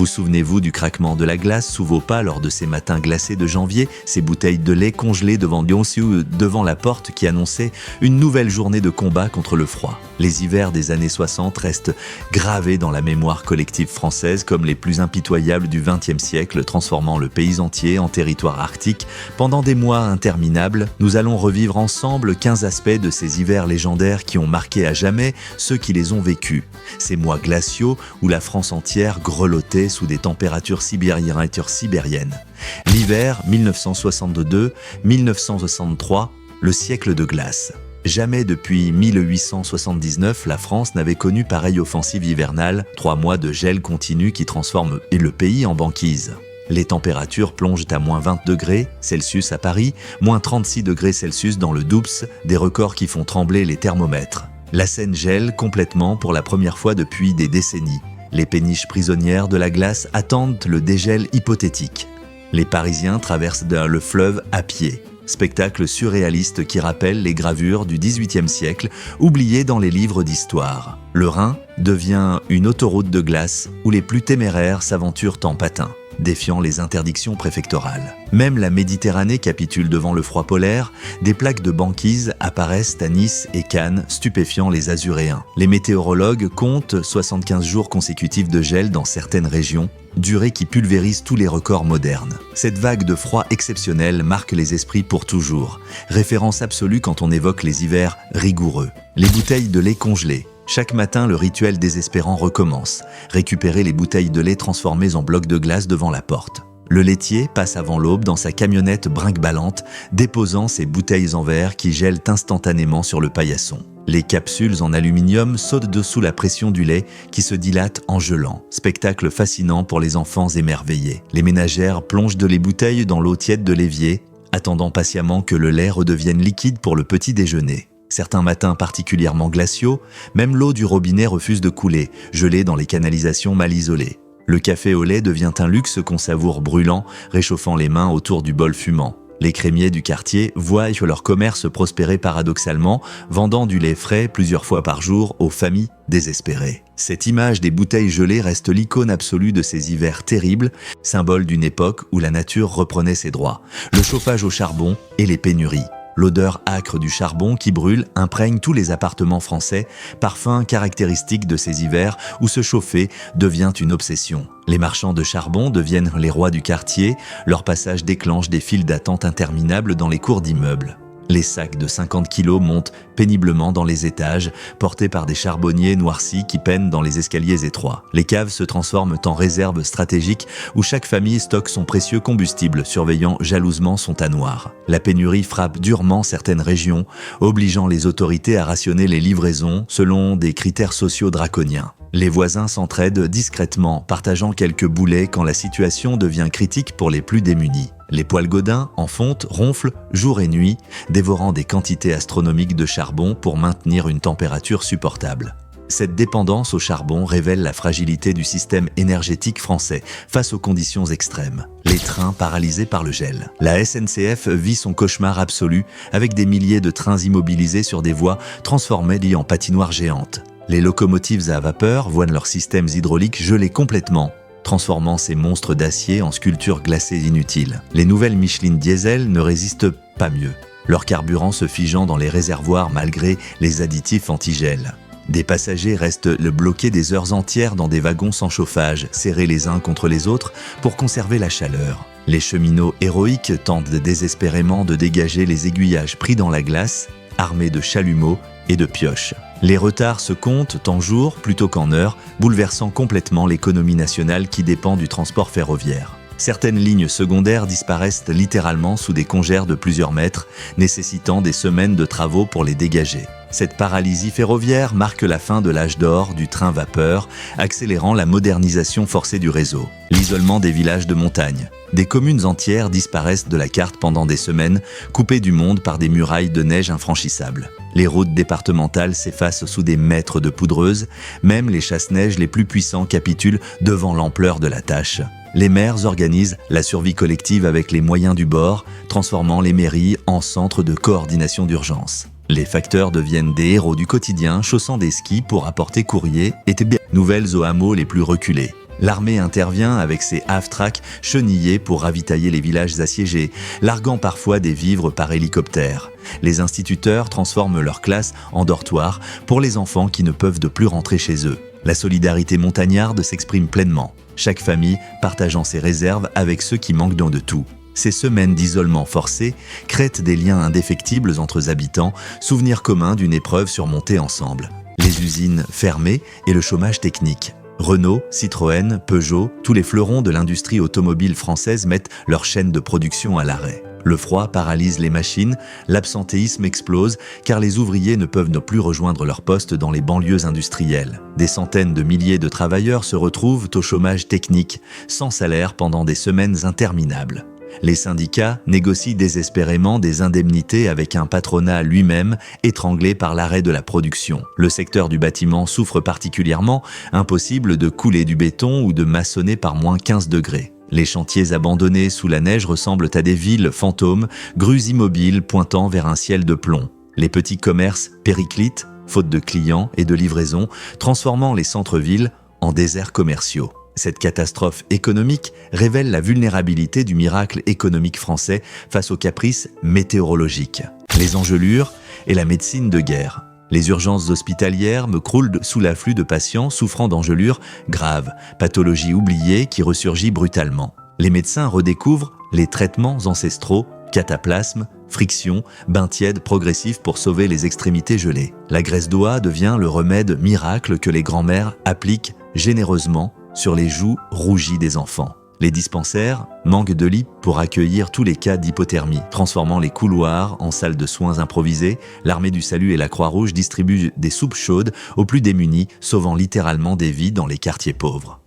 Vous souvenez-vous du craquement de la glace sous vos pas lors de ces matins glacés de janvier, ces bouteilles de lait congelées devant Lyon-Sue, devant la porte qui annonçait une nouvelle journée de combat contre le froid. Les hivers des années 60 restent gravés dans la mémoire collective française comme les plus impitoyables du XXe siècle, transformant le pays entier en territoire arctique. Pendant des mois interminables, nous allons revivre ensemble 15 aspects de ces hivers légendaires qui ont marqué à jamais ceux qui les ont vécus. Ces mois glaciaux où la France entière grelottait sous des températures sibériennes. L'hiver 1962-1963, le siècle de glace. Jamais depuis 1879, la France n'avait connu pareille offensive hivernale, 3 mois de gel continu qui transforment le pays en banquise. Les températures plongent à moins 20 degrés Celsius à Paris, moins 36 degrés Celsius dans le Doubs, des records qui font trembler les thermomètres. La Seine gèle complètement pour la première fois depuis des décennies. Les péniches prisonnières de la glace attendent le dégel hypothétique. Les Parisiens traversent le fleuve à pied. Spectacle surréaliste qui rappelle les gravures du XVIIIe siècle, oubliées dans les livres d'histoire. Le Rhin devient une autoroute de glace où les plus téméraires s'aventurent en patin, défiant les interdictions préfectorales. Même la Méditerranée capitule devant le froid polaire, des plaques de banquise apparaissent à Nice et Cannes, stupéfiant les Azuréens. Les météorologues comptent 75 jours consécutifs de gel dans certaines régions, durée qui pulvérise tous les records modernes. Cette vague de froid exceptionnel marque les esprits pour toujours, référence absolue quand on évoque les hivers rigoureux. Les bouteilles de lait congelées. Chaque matin, le rituel désespérant recommence. Récupérer les bouteilles de lait transformées en blocs de glace devant la porte. Le laitier passe avant l'aube dans sa camionnette brinque-ballante, déposant ses bouteilles en verre qui gèlent instantanément sur le paillasson. Les capsules en aluminium sautent dessous la pression du lait qui se dilate en gelant. Spectacle fascinant pour les enfants émerveillés. Les ménagères plongent les bouteilles dans l'eau tiède de l'évier, attendant patiemment que le lait redevienne liquide pour le petit déjeuner. Certains matins particulièrement glaciaux, même l'eau du robinet refuse de couler, gelée dans les canalisations mal isolées. Le café au lait devient un luxe qu'on savoure brûlant, réchauffant les mains autour du bol fumant. Les crémiers du quartier voient leur commerce prospérer paradoxalement, vendant du lait frais plusieurs fois par jour aux familles désespérées. Cette image des bouteilles gelées reste l'icône absolue de ces hivers terribles, symbole d'une époque où la nature reprenait ses droits. Le chauffage au charbon et les pénuries. L'odeur âcre du charbon qui brûle imprègne tous les appartements français, parfum caractéristique de ces hivers où se chauffer devient une obsession. Les marchands de charbon deviennent les rois du quartier, leur passage déclenche des files d'attente interminables dans les cours d'immeubles. Les sacs de 50 kilos montent péniblement dans les étages, portés par des charbonniers noircis qui peinent dans les escaliers étroits. Les caves se transforment en réserves stratégiques où chaque famille stocke son précieux combustible, surveillant jalousement son tas noir. La pénurie frappe durement certaines régions, obligeant les autorités à rationner les livraisons selon des critères sociaux draconiens. Les voisins s'entraident discrètement, partageant quelques boulets quand la situation devient critique pour les plus démunis. Les poêles Godin, en fonte, ronflent jour et nuit, dévorant des quantités astronomiques de charbon pour maintenir une température supportable. Cette dépendance au charbon révèle la fragilité du système énergétique français face aux conditions extrêmes. Les trains paralysés par le gel. La SNCF vit son cauchemar absolu avec des milliers de trains immobilisés sur des voies transformées en patinoires géantes. Les locomotives à vapeur voient leurs systèmes hydrauliques gelés complètement, transformant ces monstres d'acier en sculptures glacées inutiles. Les nouvelles Michelin diesel ne résistent pas mieux, leur carburant se figeant dans les réservoirs malgré les additifs anti-gel. Des passagers restent bloqués des heures entières dans des wagons sans chauffage, serrés les uns contre les autres pour conserver la chaleur. Les cheminots héroïques tentent désespérément de dégager les aiguillages pris dans la glace, armés de chalumeaux et de pioches. Les retards se comptent en jours plutôt qu'en heures, bouleversant complètement l'économie nationale qui dépend du transport ferroviaire. Certaines lignes secondaires disparaissent littéralement sous des congères de plusieurs mètres, nécessitant des semaines de travaux pour les dégager. Cette paralysie ferroviaire marque la fin de l'âge d'or du train vapeur, accélérant la modernisation forcée du réseau. L'isolement des villages de montagne. Des communes entières disparaissent de la carte pendant des semaines, coupées du monde par des murailles de neige infranchissables. Les routes départementales s'effacent sous des mètres de poudreuse, même les chasse-neige les plus puissants capitulent devant l'ampleur de la tâche. Les maires organisent la survie collective avec les moyens du bord, transformant les mairies en centres de coordination d'urgence. Les facteurs deviennent des héros du quotidien, chaussant des skis pour apporter courrier et nouvelles aux hameaux les plus reculés. L'armée intervient avec ses half-tracks chenillés pour ravitailler les villages assiégés, larguant parfois des vivres par hélicoptère. Les instituteurs transforment leurs classes en dortoirs pour les enfants qui ne peuvent de plus rentrer chez eux. La solidarité montagnarde s'exprime pleinement, chaque famille partageant ses réserves avec ceux qui manquent de tout. Ces semaines d'isolement forcé créent des liens indéfectibles entre habitants, souvenirs communs d'une épreuve surmontée ensemble. Les usines fermées et le chômage technique. Renault, Citroën, Peugeot, tous les fleurons de l'industrie automobile française mettent leur chaîne de production à l'arrêt. Le froid paralyse les machines, l'absentéisme explose car les ouvriers ne peuvent ne plus rejoindre leur poste dans les banlieues industrielles. Des centaines de milliers de travailleurs se retrouvent au chômage technique, sans salaire pendant des semaines interminables. Les syndicats négocient désespérément des indemnités avec un patronat lui-même étranglé par l'arrêt de la production. Le secteur du bâtiment souffre particulièrement, impossible de couler du béton ou de maçonner par moins 15 degrés. Les chantiers abandonnés sous la neige ressemblent à des villes fantômes, grues immobiles pointant vers un ciel de plomb. Les petits commerces périclitent, faute de clients et de livraison, transformant les centres-villes en déserts commerciaux. Cette catastrophe économique révèle la vulnérabilité du miracle économique français face aux caprices météorologiques, les engelures et la médecine de guerre. Les urgences hospitalières me croulent sous l'afflux de patients souffrant d'engelures graves, pathologie oubliée qui ressurgit brutalement. Les médecins redécouvrent les traitements ancestraux, cataplasmes, friction, bains tièdes progressifs pour sauver les extrémités gelées. La graisse d'oie devient le remède miracle que les grands-mères appliquent généreusement sur les joues rougies des enfants. Les dispensaires manquent de lits pour accueillir tous les cas d'hypothermie, transformant les couloirs en salles de soins improvisées. L'Armée du Salut et la Croix-Rouge distribuent des soupes chaudes aux plus démunis, sauvant littéralement des vies dans les quartiers pauvres.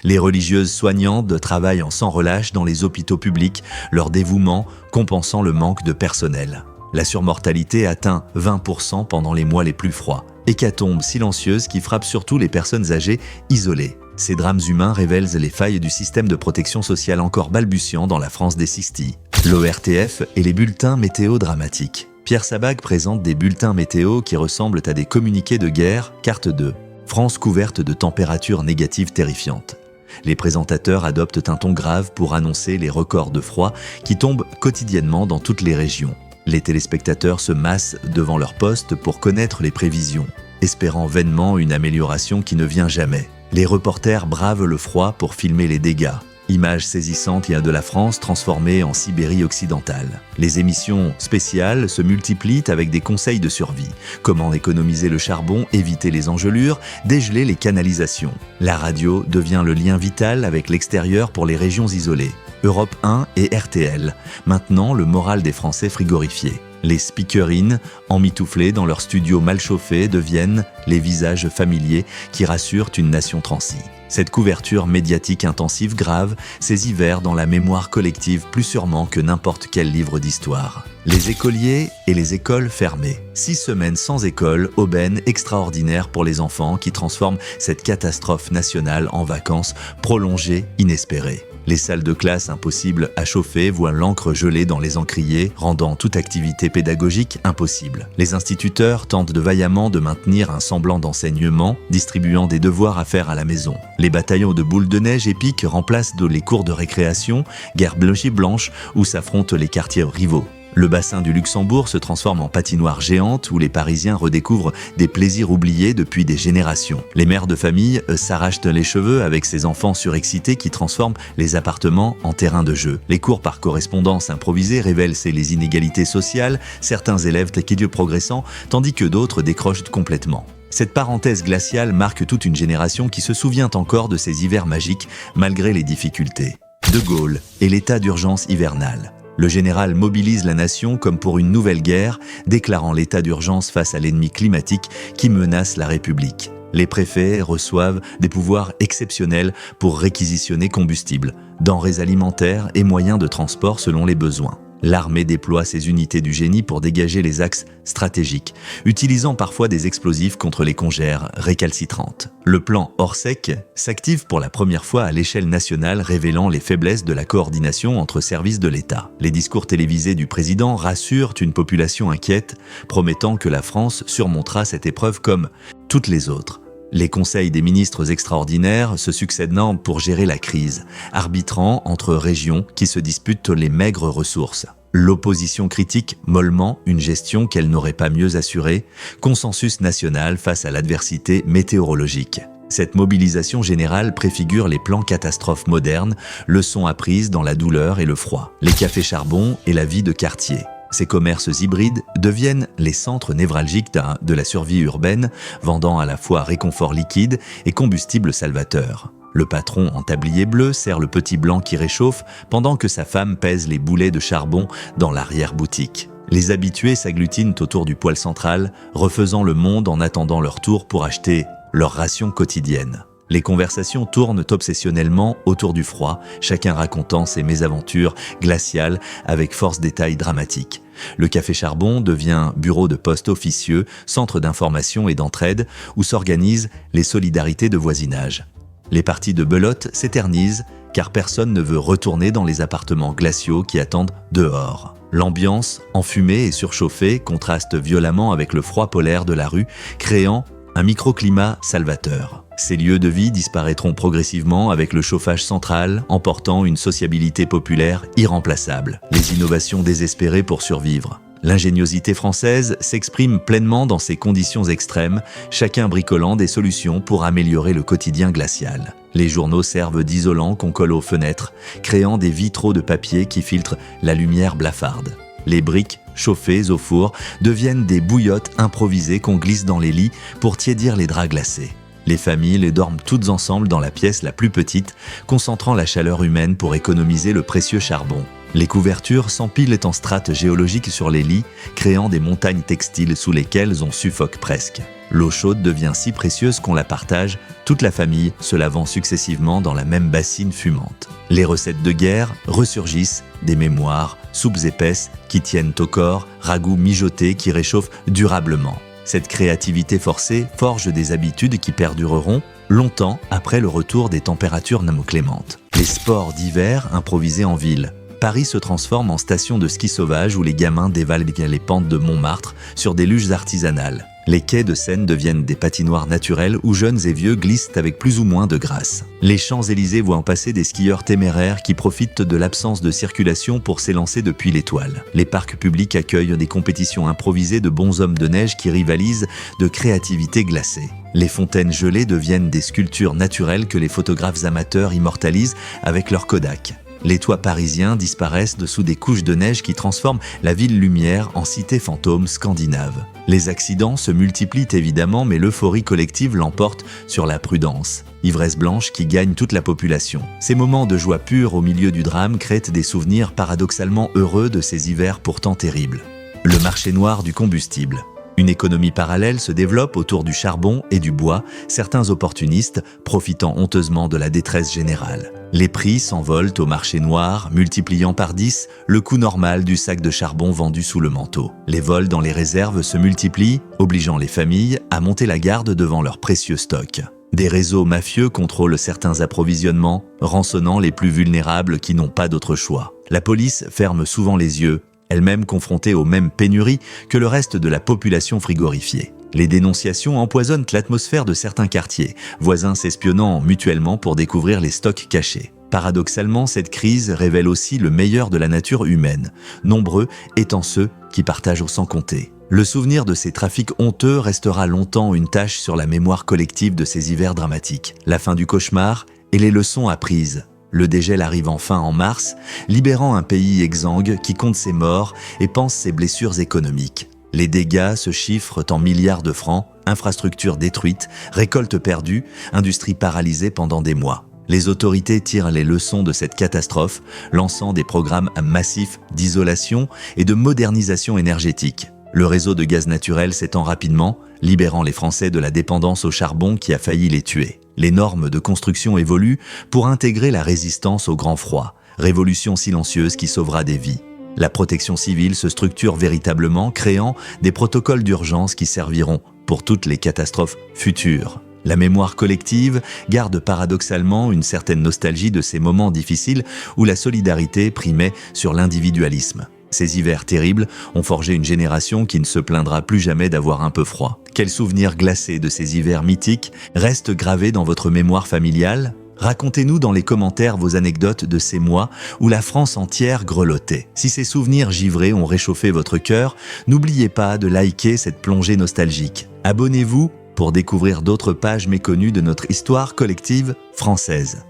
Les religieuses soignantes travaillent en sans relâche dans les hôpitaux publics, leur dévouement compensant le manque de personnel. La surmortalité atteint 20% pendant les mois les plus froids. Hécatombe silencieuse qui frappe surtout les personnes âgées isolées. Ces drames humains révèlent les failles du système de protection sociale encore balbutiant dans la France des 60s. L'ORTF et les bulletins météo dramatiques. Pierre Sabag présente des bulletins météo qui ressemblent à des communiqués de guerre, carte 2. France couverte de températures négatives terrifiantes. Les présentateurs adoptent un ton grave pour annoncer les records de froid qui tombent quotidiennement dans toutes les régions. Les téléspectateurs se massent devant leur poste pour connaître les prévisions, espérant vainement une amélioration qui ne vient jamais. Les reporters bravent le froid pour filmer les dégâts. Images saisissantes de la France transformée en Sibérie occidentale. Les émissions spéciales se multiplient avec des conseils de survie. Comment économiser le charbon, éviter les engelures, dégeler les canalisations. La radio devient le lien vital avec l'extérieur pour les régions isolées. Europe 1 et RTL. Maintenant, le moral des Français frigorifié. Les speakerines, emmitouflées dans leurs studios mal chauffés, deviennent les visages familiers qui rassurent une nation transie. Cette couverture médiatique intensive grave ces hivers dans la mémoire collective plus sûrement que n'importe quel livre d'histoire. Les écoliers et les écoles fermées. 6 semaines sans école, aubaine extraordinaire pour les enfants qui transforment cette catastrophe nationale en vacances prolongées, inespérées. Les salles de classe impossibles à chauffer voient l'encre gelée dans les encriers, rendant toute activité pédagogique impossible. Les instituteurs tentent vaillamment de maintenir un semblant d'enseignement, distribuant des devoirs à faire à la maison. Les bataillons de boules de neige épiques remplacent les cours de récréation, guerre blanche où s'affrontent les quartiers rivaux. Le bassin du Luxembourg se transforme en patinoire géante où les Parisiens redécouvrent des plaisirs oubliés depuis des générations. Les mères de famille s'arrachent les cheveux avec ces enfants surexcités qui transforment les appartements en terrain de jeu. Les cours par correspondance improvisés révèlent les inégalités sociales, certains élèves progressant, tandis que d'autres décrochent complètement. Cette parenthèse glaciale marque toute une génération qui se souvient encore de ces hivers magiques malgré les difficultés. De Gaulle et l'état d'urgence hivernale. Le général mobilise la nation comme pour une nouvelle guerre, déclarant l'état d'urgence face à l'ennemi climatique qui menace la République. Les préfets reçoivent des pouvoirs exceptionnels pour réquisitionner combustible, denrées alimentaires et moyens de transport selon les besoins. L'armée déploie ses unités du génie pour dégager les axes stratégiques, utilisant parfois des explosifs contre les congères récalcitrantes. Le plan Orsec s'active pour la première fois à l'échelle nationale, révélant les faiblesses de la coordination entre services de l'État. Les discours télévisés du président rassurent une population inquiète, promettant que la France surmontera cette épreuve comme toutes les autres. Les conseils des ministres extraordinaires se succédant pour gérer la crise, arbitrant entre régions qui se disputent les maigres ressources. L'opposition critique mollement une gestion qu'elle n'aurait pas mieux assurée, consensus national face à l'adversité météorologique. Cette mobilisation générale préfigure les plans catastrophes modernes, leçons apprises dans la douleur et le froid, les cafés charbon et la vie de quartier. Ces commerces hybrides deviennent les centres névralgiques de la survie urbaine, vendant à la fois réconfort liquide et combustible salvateur. Le patron en tablier bleu sert le petit blanc qui réchauffe pendant que sa femme pèse les boulets de charbon dans l'arrière-boutique. Les habitués s'agglutinent autour du poêle central, refaisant le monde en attendant leur tour pour acheter leur ration quotidienne. Les conversations tournent obsessionnellement autour du froid, chacun racontant ses mésaventures glaciales avec force détails dramatiques. Le café charbon devient bureau de poste officieux, centre d'information et d'entraide où s'organisent les solidarités de voisinage. Les parties de belote s'éternisent car personne ne veut retourner dans les appartements glaciaux qui attendent dehors. L'ambiance, enfumée et surchauffée, contraste violemment avec le froid polaire de la rue, créant un microclimat salvateur. Ces lieux de vie disparaîtront progressivement avec le chauffage central, emportant une sociabilité populaire irremplaçable. Les innovations désespérées pour survivre. L'ingéniosité française s'exprime pleinement dans ces conditions extrêmes, chacun bricolant des solutions pour améliorer le quotidien glacial. Les journaux servent d'isolants qu'on colle aux fenêtres, créant des vitraux de papier qui filtrent la lumière blafarde. Les briques, chauffées au four, deviennent des bouillottes improvisées qu'on glisse dans les lits pour tiédir les draps glacés. Les familles dorment toutes ensemble dans la pièce la plus petite, concentrant la chaleur humaine pour économiser le précieux charbon. Les couvertures s'empilent en strates géologiques sur les lits, créant des montagnes textiles sous lesquelles on suffoque presque. L'eau chaude devient si précieuse qu'on la partage, toute la famille se lavant successivement dans la même bassine fumante. Les recettes de guerre ressurgissent, des mémoires, soupes épaisses qui tiennent au corps, ragoûts mijotés qui réchauffent durablement. Cette créativité forcée forge des habitudes qui perdureront longtemps après le retour des températures clémentes. Les sports d'hiver improvisés en ville. Paris se transforme en station de ski sauvage où les gamins dévalent les pentes de Montmartre sur des luges artisanales. Les quais de Seine deviennent des patinoires naturelles où jeunes et vieux glissent avec plus ou moins de grâce. Les Champs-Élysées voient passer des skieurs téméraires qui profitent de l'absence de circulation pour s'élancer depuis l'étoile. Les parcs publics accueillent des compétitions improvisées de bonshommes de neige qui rivalisent de créativité glacée. Les fontaines gelées deviennent des sculptures naturelles que les photographes amateurs immortalisent avec leur Kodak. Les toits parisiens disparaissent dessous des couches de neige qui transforment la ville lumière en cité fantôme scandinave. Les accidents se multiplient évidemment, mais l'euphorie collective l'emporte sur la prudence. Ivresse blanche qui gagne toute la population. Ces moments de joie pure au milieu du drame créent des souvenirs paradoxalement heureux de ces hivers pourtant terribles. Le marché noir du combustible. Une économie parallèle se développe autour du charbon et du bois, certains opportunistes profitant honteusement de la détresse générale. Les prix s'envolent au marché noir, multipliant par 10 le coût normal du sac de charbon vendu sous le manteau. Les vols dans les réserves se multiplient, obligeant les familles à monter la garde devant leurs précieux stocks. Des réseaux mafieux contrôlent certains approvisionnements, rançonnant les plus vulnérables qui n'ont pas d'autre choix. La police ferme souvent les yeux, elle-même confrontée aux mêmes pénuries que le reste de la population frigorifiée. Les dénonciations empoisonnent l'atmosphère de certains quartiers, voisins s'espionnant mutuellement pour découvrir les stocks cachés. Paradoxalement, cette crise révèle aussi le meilleur de la nature humaine, nombreux étant ceux qui partagent au sans compter. Le souvenir de ces trafics honteux restera longtemps une tache sur la mémoire collective de ces hivers dramatiques. La fin du cauchemar et les leçons apprises. Le dégel arrive enfin en mars, libérant un pays exsangue qui compte ses morts et pense ses blessures économiques. Les dégâts se chiffrent en milliards de francs, infrastructures détruites, récoltes perdues, industries paralysées pendant des mois. Les autorités tirent les leçons de cette catastrophe, lançant des programmes massifs d'isolation et de modernisation énergétique. Le réseau de gaz naturel s'étend rapidement, libérant les Français de la dépendance au charbon qui a failli les tuer. Les normes de construction évoluent pour intégrer la résistance au grand froid, révolution silencieuse qui sauvera des vies. La protection civile se structure véritablement, créant des protocoles d'urgence qui serviront pour toutes les catastrophes futures. La mémoire collective garde paradoxalement une certaine nostalgie de ces moments difficiles où la solidarité primait sur l'individualisme. Ces hivers terribles ont forgé une génération qui ne se plaindra plus jamais d'avoir un peu froid. Quels souvenirs glacés de ces hivers mythiques restent gravés dans votre mémoire familiale? Racontez-nous dans les commentaires vos anecdotes de ces mois où la France entière grelottait. Si ces souvenirs givrés ont réchauffé votre cœur, n'oubliez pas de liker cette plongée nostalgique. Abonnez-vous pour découvrir d'autres pages méconnues de notre histoire collective française.